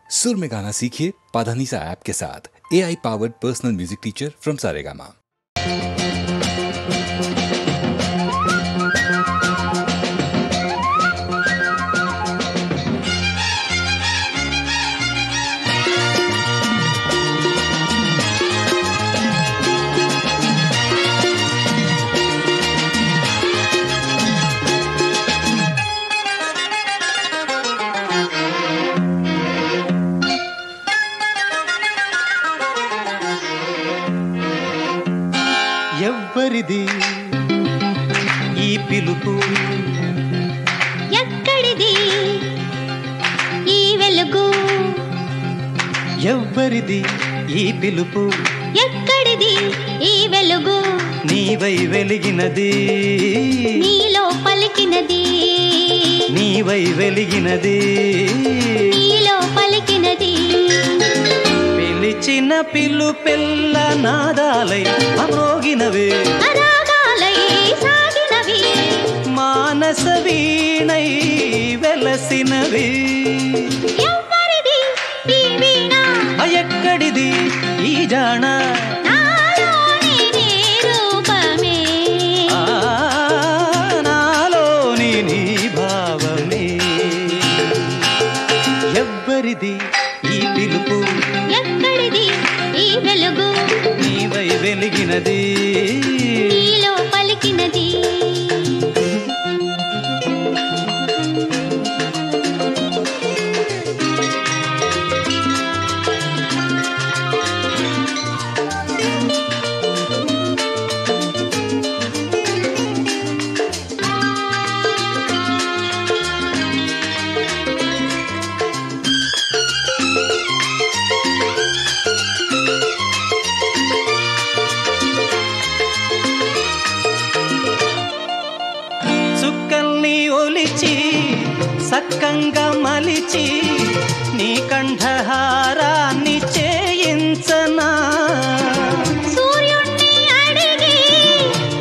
सुर में गाना सीखिए पाधानीसा ऐप के साथ। AI powered personal music teacher from Saregama. ఎవ్వరిది ఈ పిలుపు, ఎక్కడిది ఈ వెలుగు, ఎవ్వరిది ఈ పిలుపు, ఎక్కడిది ఈ వెలుగు, నీవై వెలిగినది నీలో పలికినది, నీవై వెలిగినది నీలో పలికినది, పిలిచిన పిలుపెల్ల నాదాలై అమ్రోగినవే, రాగాలై సాగినవి, మానస వీణై వెలసినవి. ఎవ్వరిది ఈ వీణ, ఎక్కడిది ఈ జాణ, నాలోని నీ రూపమే, నాలోని నీ భావమే. ఎవ్వరిది ఈ పిలుపు, ఎక్కడిది ఈ వెలుగు, నీవై వెలిగినది నీలో పలికినది. సక్కంగా మలిచి నీ కంఠహారాన్ని చేయించనా, సూర్యుణ్ణి అడిగి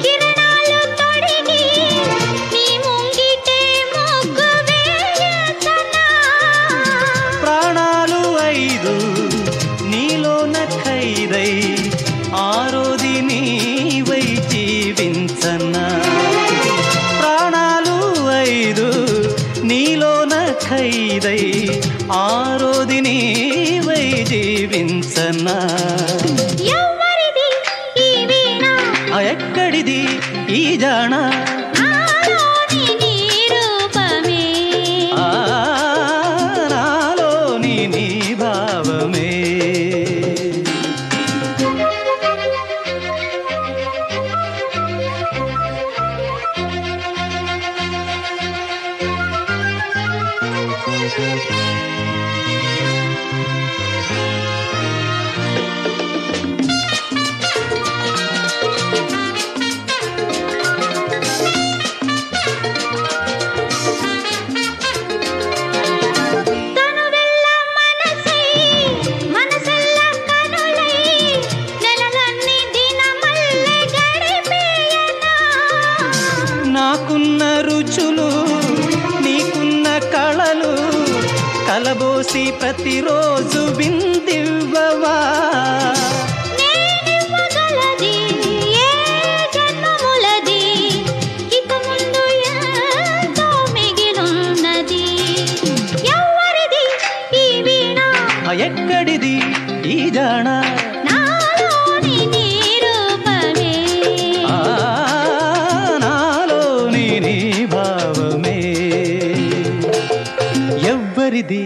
కిరణాలు తొడిగి నీ ముంగిటే మొగ్గు వేయించనా, ప్రాణాలు ఐదు నీలోన ఖైదై ఆరోది నీవై జీవించనా, ప్రాణాలు ఐదు నీలోన ఖైదై ఆరోది నీవై జీవించనా. ఎవ్వరిది ఈ వీణ, ఎక్కడిది ఈ జాణ, నాలోని నీ రూపమే, నాలోని నీ భావమే. నాకున్న రుచులు నీకున్న కళలు కలబోసి ప్రతిరోజు విందివ్వవా, నేనివ్వగలది ఏ జన్మములది, ఇక ముందు ఎంతో మిగిలున్నది. ఎవ్వరిది ఈ వీణ, ఎక్కడిది ఈ జాణ, నాలోని నీ రూపమే, నాలోని నీ భావమే. ఎవ్వరిది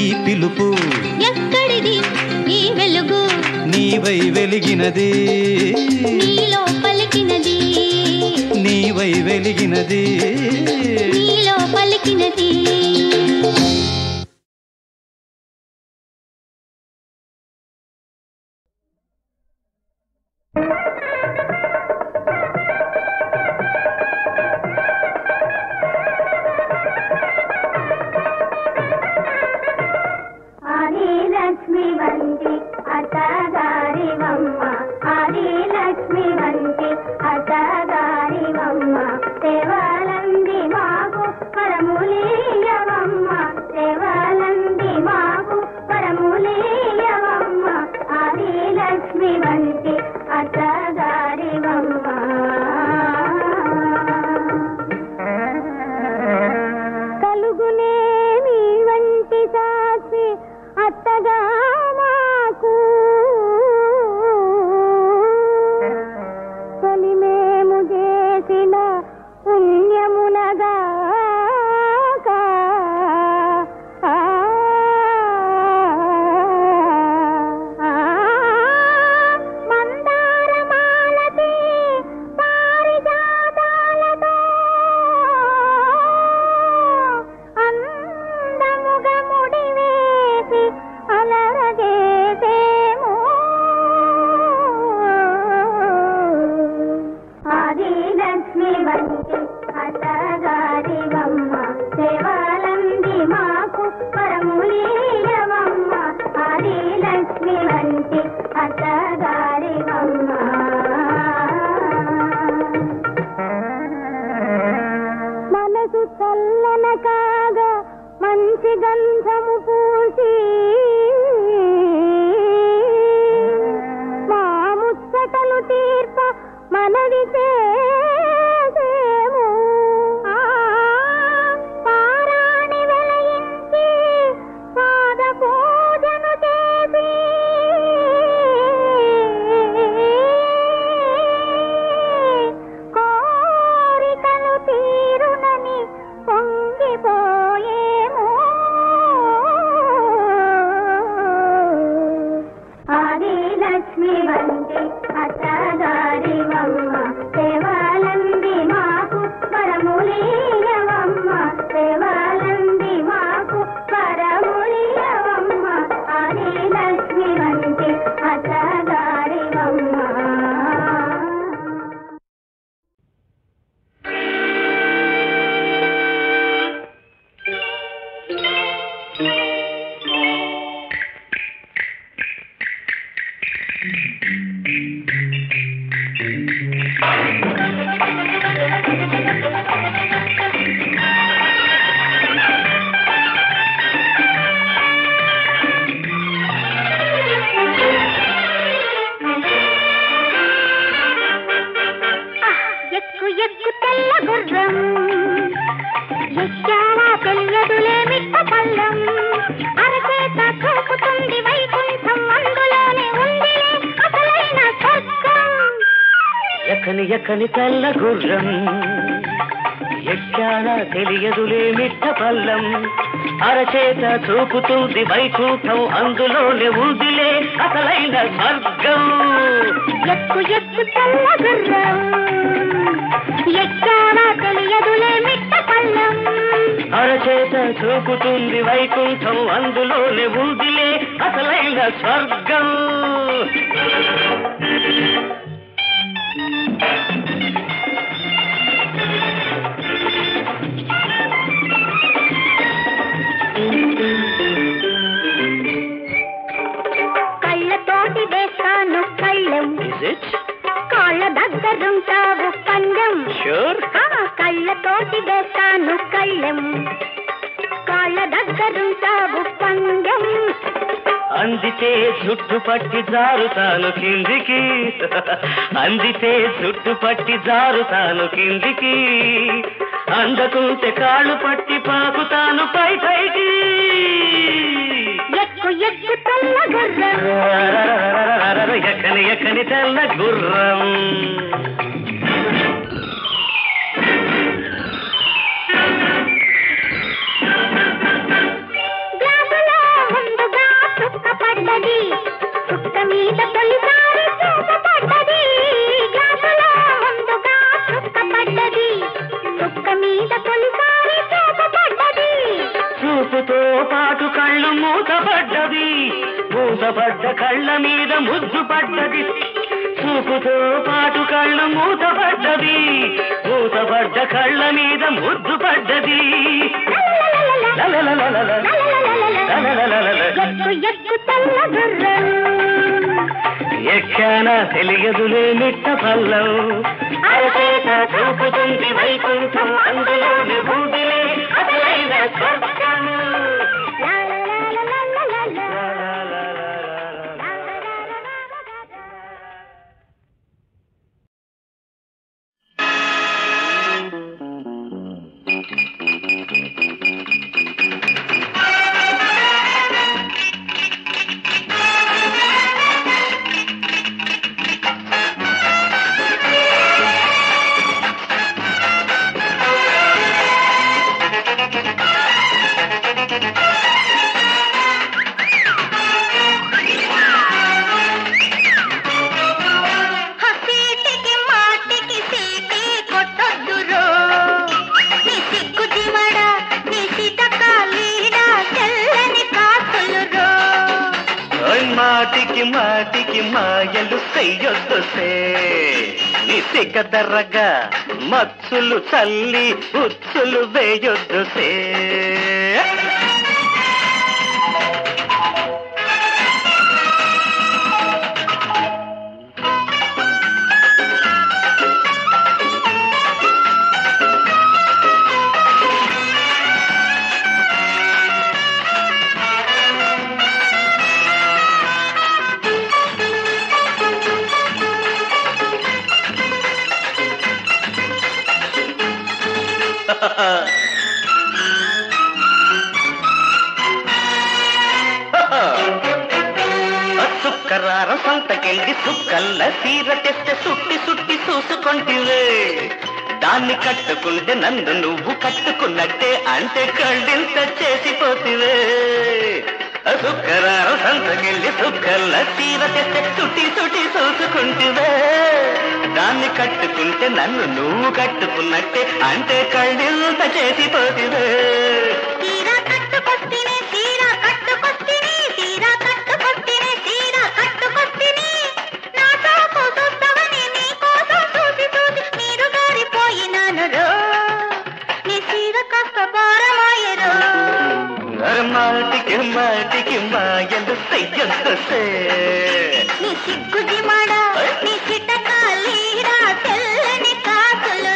ఈ పిలుపు, ఎక్కడిది ఈ వెలుగు, నీవై వెలిగినది నీలో పలికినది, నీవై వెలిగినది నీలో పలికినది. లక్ష్మి వంటి అత్తగారివమ్మ, ఆది లక్ష్మి వంటి అత్తగారివమ్మ, సేవలంది మాకు పరములీయవమ్మ, సేవలంది మాకు పర చేసి అత్తగా మాకు తొలి మేము చేసిన పుణ్యమునగా మనసు చల్లన కాగా మంచి గంధము పూసి మా ముచ్చటలు తీర్ప మనవి చేసేము పారాణి వెలయించి పాద పూజను చేసి కోరికలు తీరునని పొంగిపోయేము ఆదిలక్ష్మి వంటి అత్తగారివమ్మ సేవలంది మాకు పరములీయవమ్మ సేవలంది మాకు పరములీయవమ్మ ఆదిలక్ష్మి వంటి అత్తగారివమ్మ ఎక్కు తెల్ల గుర్రం ఎక్కాలా తెలియదులే మిట్ట పల్లం అరచేత చూపుతుంది వైకుంఠం అందులోనే ఉందిలే అసలైన స్వర్గం ఎక్కని ఎక్కని తెల్ల గుర్రం ఎక్కాలా తెలియదులే మిట్ట పల్లం అరచేత చూపుతుంది వైకుంఠం అందులోనే ఉందిలే అసలైన స్వర్గం ఎక్కు తెల్ల గుర్రం ఎక్కాలా తెలియదులే మిట్ట పల్లం అరచేత చూపుతుంది వైకుంఠం అందులోనే ఉందిలే అసలైన స్వర్గం కళ్ళతోటి వేస్తాను కళ్ళం కాళ్ళ దగ్గరుంటావు పందెం కళ్ళతోటి వేస్తాను కళ్ళం కాళ్ళ దగ్గరుంటావు పందెం అందితే జుట్టు పట్టి జారుతాను కిందికి అందితే జుట్టు పట్టి జారుతాను కిందికి అందకుంటే కాళ్ళు పట్టి పాకుతాను పై పైకి ఎక్కు తెల్ల గుర్రం ఎక్కని ఎక్కని తెల్ల గుర్రం గ్లాసులో ముందుగా చుక్క పడ్డది చుక్క మీద తొలిసారి చూపు పడ్డది గ్లాసులో ముందుగా చుక్క పడ్డది చుక్క మీద తొలిసారి చూపు పడ్డది చూపుతో పాటు కళ్ళు మూతపడ్డది మూతపడ్డ కళ్ళ మీద ముద్దు పడ్డది చూపుతో పాటు కళ్ళు మూతపడ్డది మూతపడ్డ కళ్ళ మీద ముద్దు పడ్డది ఎక్కు తెల్ల గుర్రం ఎక్కానా తెలియదులే మిట్ట పల్లం అరచేత చూపుతుంది వైకుంఠం అందులోని బూదిలే అసలైన స్వర్గం మాటికి మాటికి మాయలు చెయ్యొద్దు నీ సిగదరగా మచ్చులు చల్లి ఉచ్చులు వేయొద్దు సుక్కరార సంతకెళ్ళి సుక్కల్ల సీర తెస్తే సుట్టి సుట్టి చూసుకుంటివే దాన్ని కట్టుకుంటే నన్ను నువ్వు కట్టుకున్నట్టే అంటే కళ్ళింత చేసిపోతివే సుక్కరార సంతకెళ్ళి సుక్కల్ల సీర తెస్తే సుట్టి సుట్టి చూసుకుంటివే దాన్ని కట్టుకుంటే నన్ను నువ్వు కట్టుకున్నట్టే అంటే కళ్ళింత చేసిపోతివే మాటికి మాటికి మాయలు చెయ్యొద్దు నీ సిగ్గుది మాడ నీ చిటకాలీరా తెల్లని కాకులు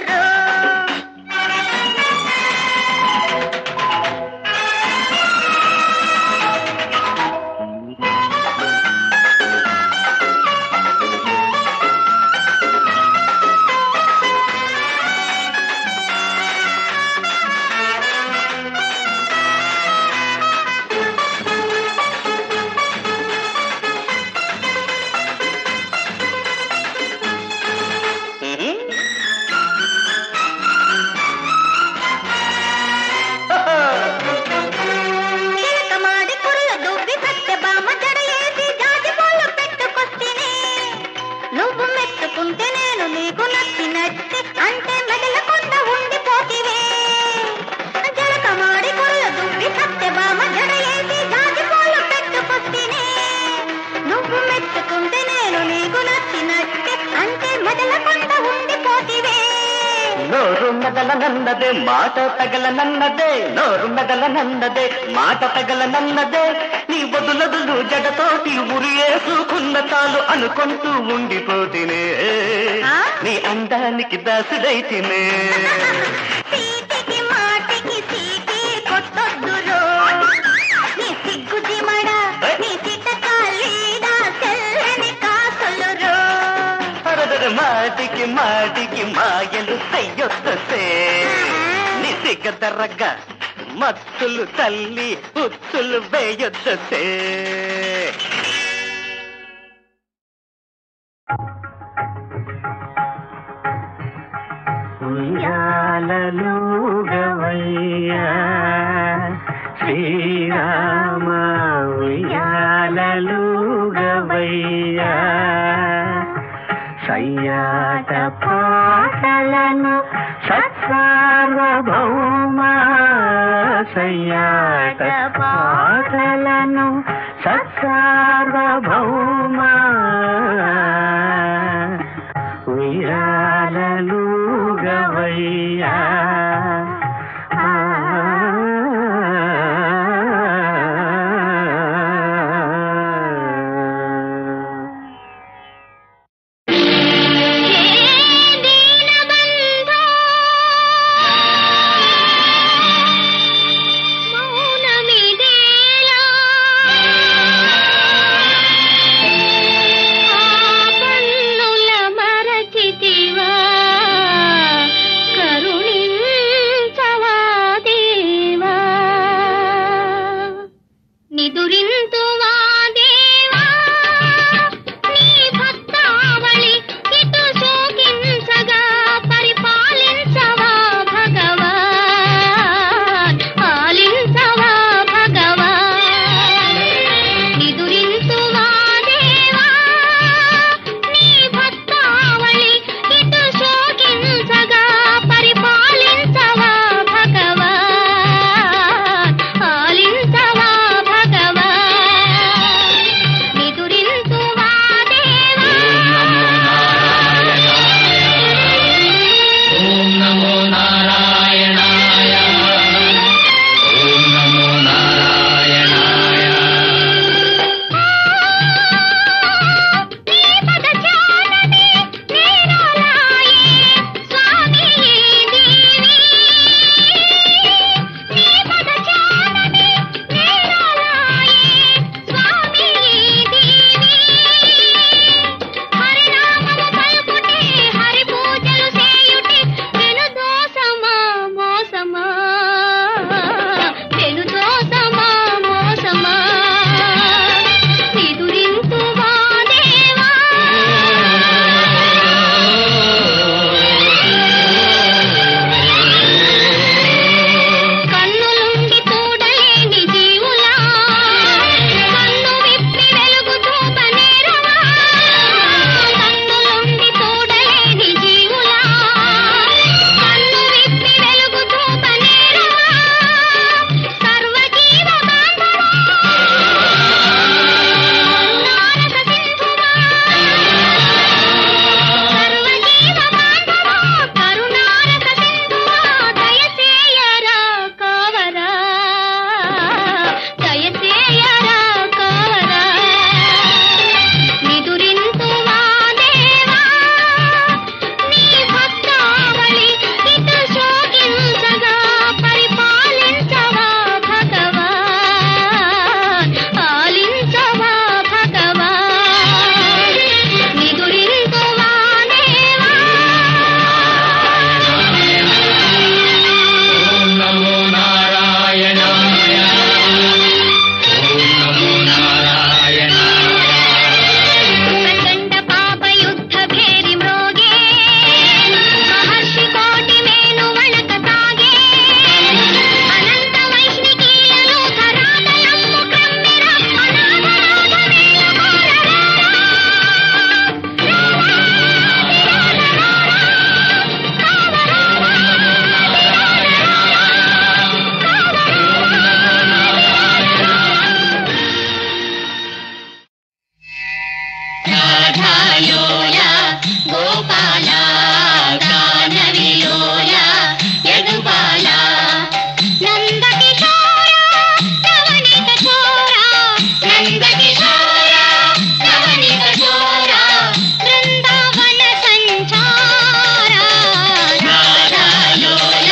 నోరు మెదలనన్నదే మాట తగలనన్నదే నోరు మెదలనన్నదే మాట తగలనన్నదే నీ బదులదులు జడతోటి ఉరియేసుకున్న తాలు అనుకుంటూ ఉండిపోతినే నీ అందానికి దాసుడైతినే మాటికి మాటికి మాయలు చెయ్యొద్దు నీ సిగదరగా మత్తులు తల్లి ఉచ్చులు వేయొద్దు ఉయ్యాలలుగవయ్యా శ్రీరామ ఉయ్యాలలుగవయ్యా సయ్యాట పాటలను సత్సార్వభౌమా సయ్యాట పాటలను సత్సార్వభౌమా ఉయ్యాలలుగవయ్యా భగవాన్ రాధాలోల గోపాల గానవిలోల యదుబాల నందకిశోర నవనీత చోర నందకిశోర నవనీత చోర బృందావన సంచార రాధాలోల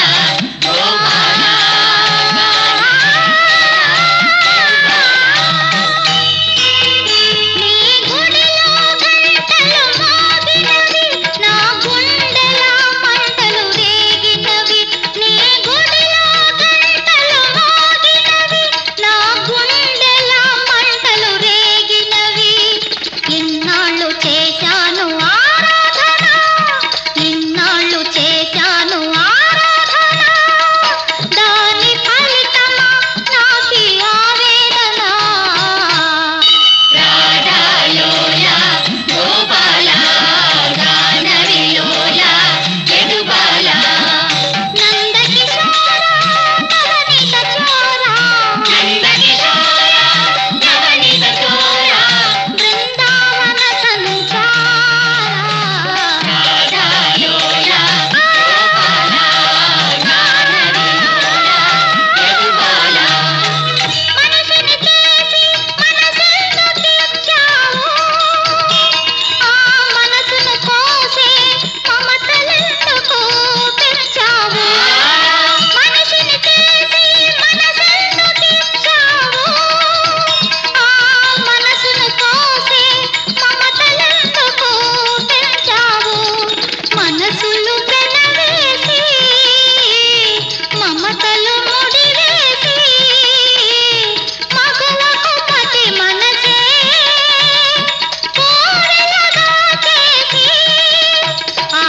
గోపాల నీ గుడిలో గంటలు మోగినవి నా గుండెల మంటలు రేగినవి నీ గుడిలో గంటలు మోగినవి నా గుండెల మంటలు రేగినవి ఇన్నాళ్ళు చేశాను ఆరాధన ఇన్నాళ్ళు చేశాను ఆరాధన దాని ఫలితమా నాకి ఆవేదన రాధాలోల గోపాల గానవిలోల యదుబాల నందకిశోర నవనీత చోర నందకిశోర నవనీత చోర బృందావన సంచార రాధాలోల గోపాల గానవిలోల యదుబాల మనసుని చేసి మనసెందుకు ఇచ్చావు ఆ మనసును కోసే మమతలెందుకు పెంచావు మనసుని చేసి మనసెందుకు ఇచ్చావు ఆ మనసును కోసే మమతలెందుకు పెంచావు మనసులు పెనవేసి మమతలు ముడివేసి మగువకు పతి మనసే కోవెలగా చేసి ఆ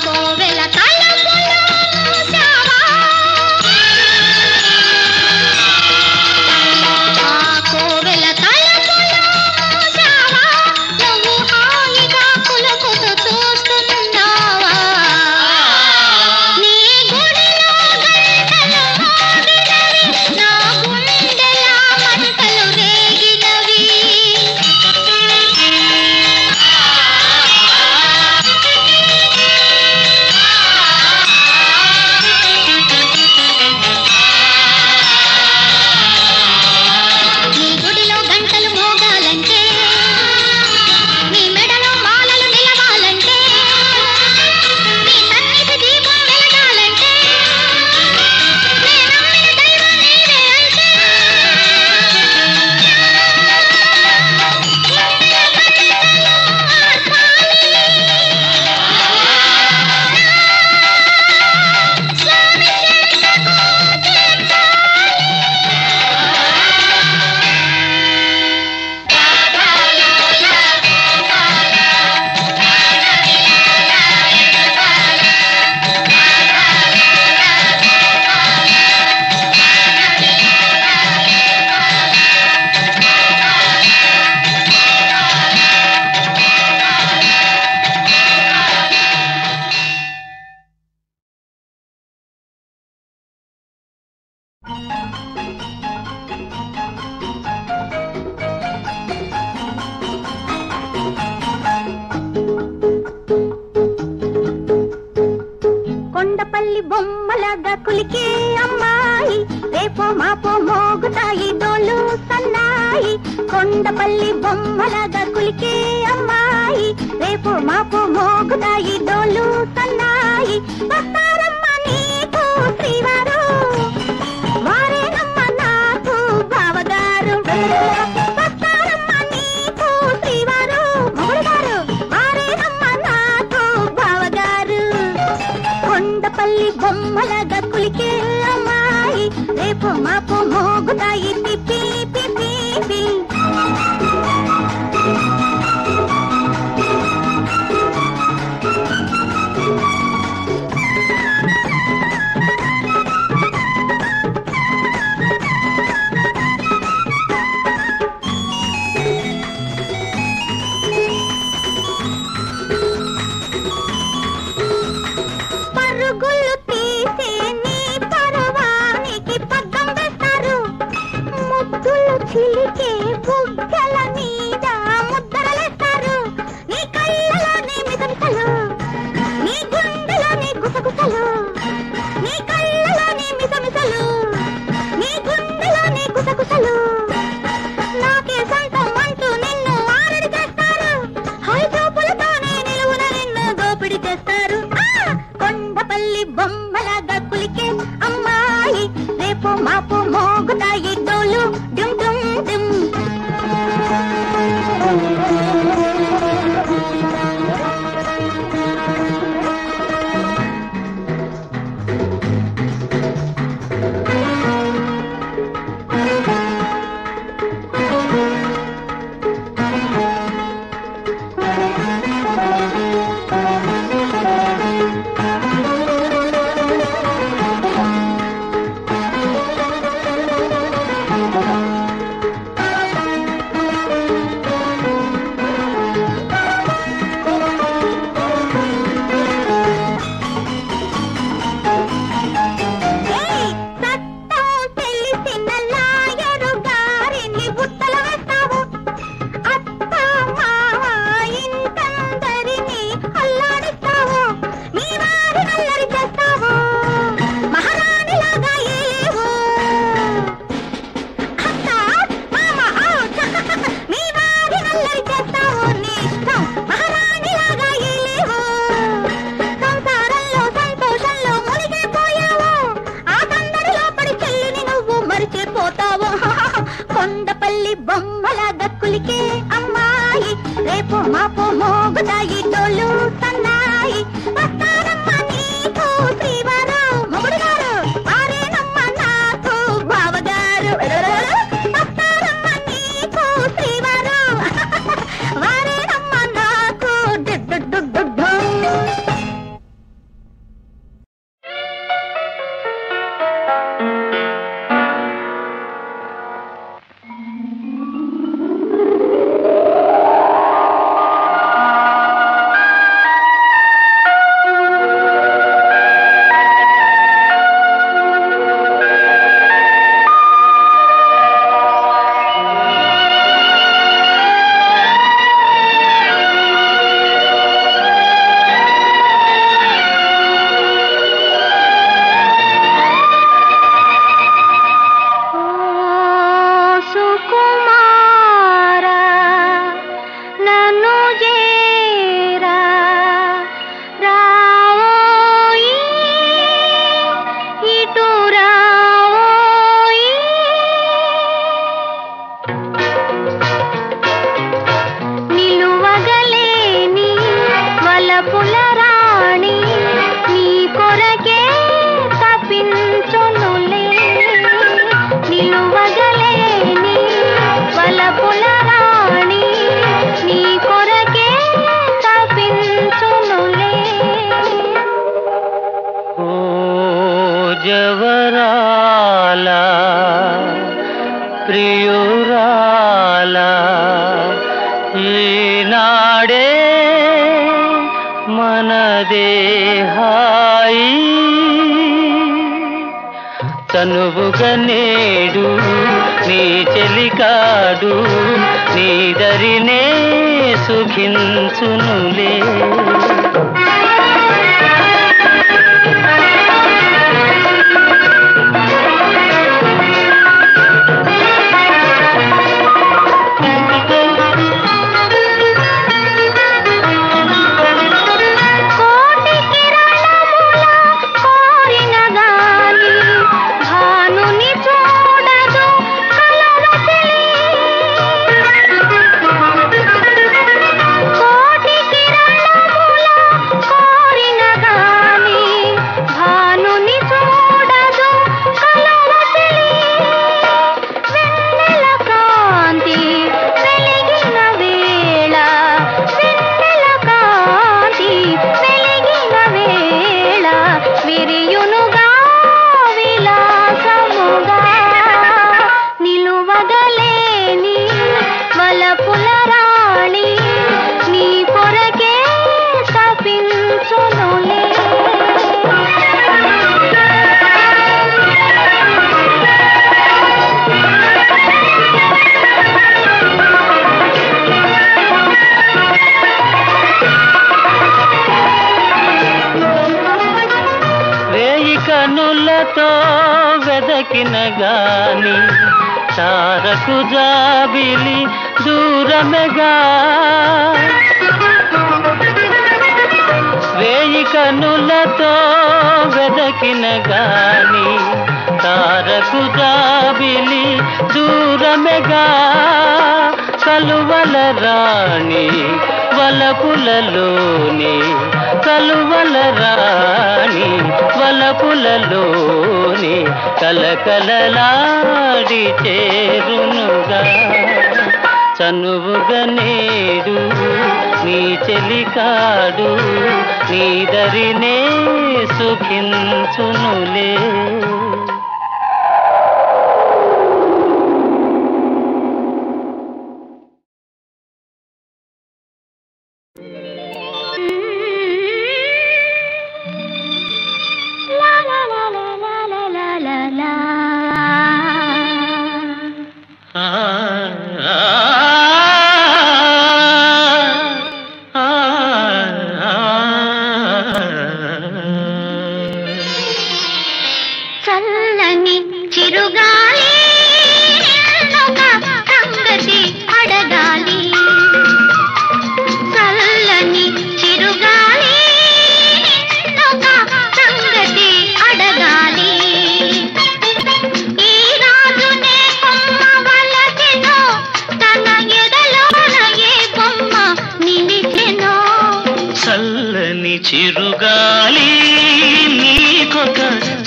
కోవెల తలుపులు మూసావా ఆ కోవెల తలుపులు మూసావా నువ్వు హాయిగా కులుకుతూ చూస్తున్నావా నీ గుడిలో గంటలు మోగినవి నా గుండెల మంటలు రేగినవి నీ గుడిలో గంటలు మోగాలంటే నీ మెడలో మాలలు నిలవాలంటే నీ సన్నిధి దీపం వెలగాలంటే నీ నమ్మిన దైవం నీవే అంటే కొండపల్లి బొమ్మలాగా కులికే అమ్మాయి రేపో మాపో మోగుతాయి డోలు సన్నాయి కొండపల్లి బొమ్మలాగా కులికే అమ్మాయి రేపో మాపో మోగుతాయి డోలు సన్నాయి వస్తారమ్మ నీకు శ్రీవారు వారేనమ్మ నాకు బావగారు వస్తారమ్మ నీకు శ్రీవారు మొగుడుగారు వారేనమ్మ నాకు బావగారు కొండపల్లి బొమ్మలాగా కులికే అమ్మాయి రేపు మాపు మోగుతాయి పిపి పిపి పి కులికే అమ్మాయి రేపు మాపు మోగుతాయి డోలు సన్నాయి వస్తారమ్మ నీకు శ్రీవారు మొగుడు గారు వారేనమ్మ నాకు బావగారు వస్తారమ్మ నీకు శ్రీవారు వారేనమ్మ నాకు డుడ్డు జవరాలా ప్రియురాలా ఈనాడే మనదే హాయి తనువుగా నేడు నీ చెలికాడు నీ దరినే సుఖించునులే కనులతో వెదకిన గాని తారకు జాబిలి దూరమెగా వేయి కనులతో వెదకిన గాని తారకు జాబిలి దూరమెగా కలువల రాణి వలపులలోని కలువల రాణి వలపులలోని కలకలలాడి చేరునుగా చనువుగా నేడు నీ చెలికాడు నీ దరినే సుఖించునులే చిరుగాలి నీకొక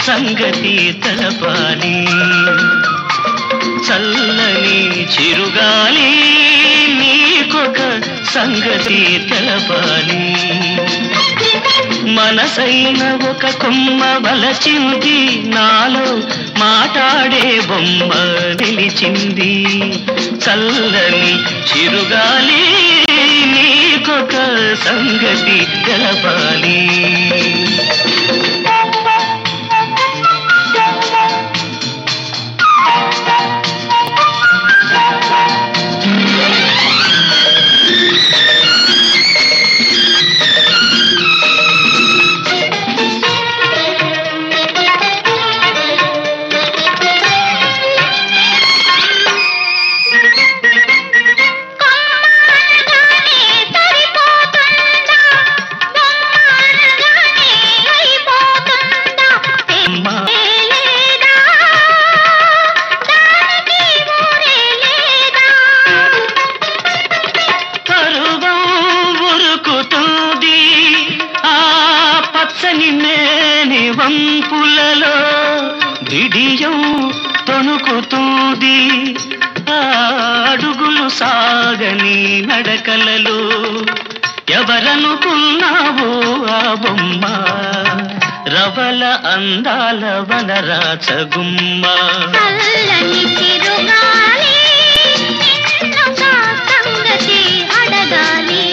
సంగతి తెలపాలి చల్లని చిరుగాలి నీకొక సంగతి తెలపాలి మనసైన ఒక కొమ్మ వలచింది నాలో మాట్లాడే బొమ్మ నిలిచింది చల్లని చిరుగాలి నీకొక సంగతి తెలపాలి వంపులలో దిడియం తొణుకుతుంది అడుగులు సాగని నడకలలో ఎవరనుకున్నావు ఆ బొమ్మ రవల అందాల వనరాచగుమ్మ చల్లని చిరుగాలి నిన్నొక సంగతి అడగాలి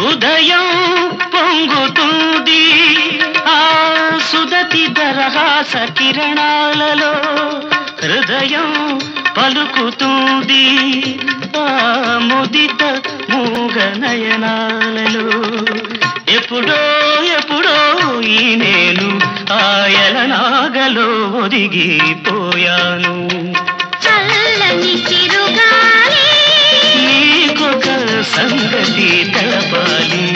ఉదయం పొంగుతుంది ఆ సుదతి దరహాస కిరణాలలో హృదయం పలుకుతుంది ఆ ముదిత మూగ నయనాలలో ఎప్పుడో ఎప్పుడో ఈ నేను ఆయలనాగలో ఒదిగిపోయాను చల్లని చిరుగాలి నీకొక సంగతి తెలపాలి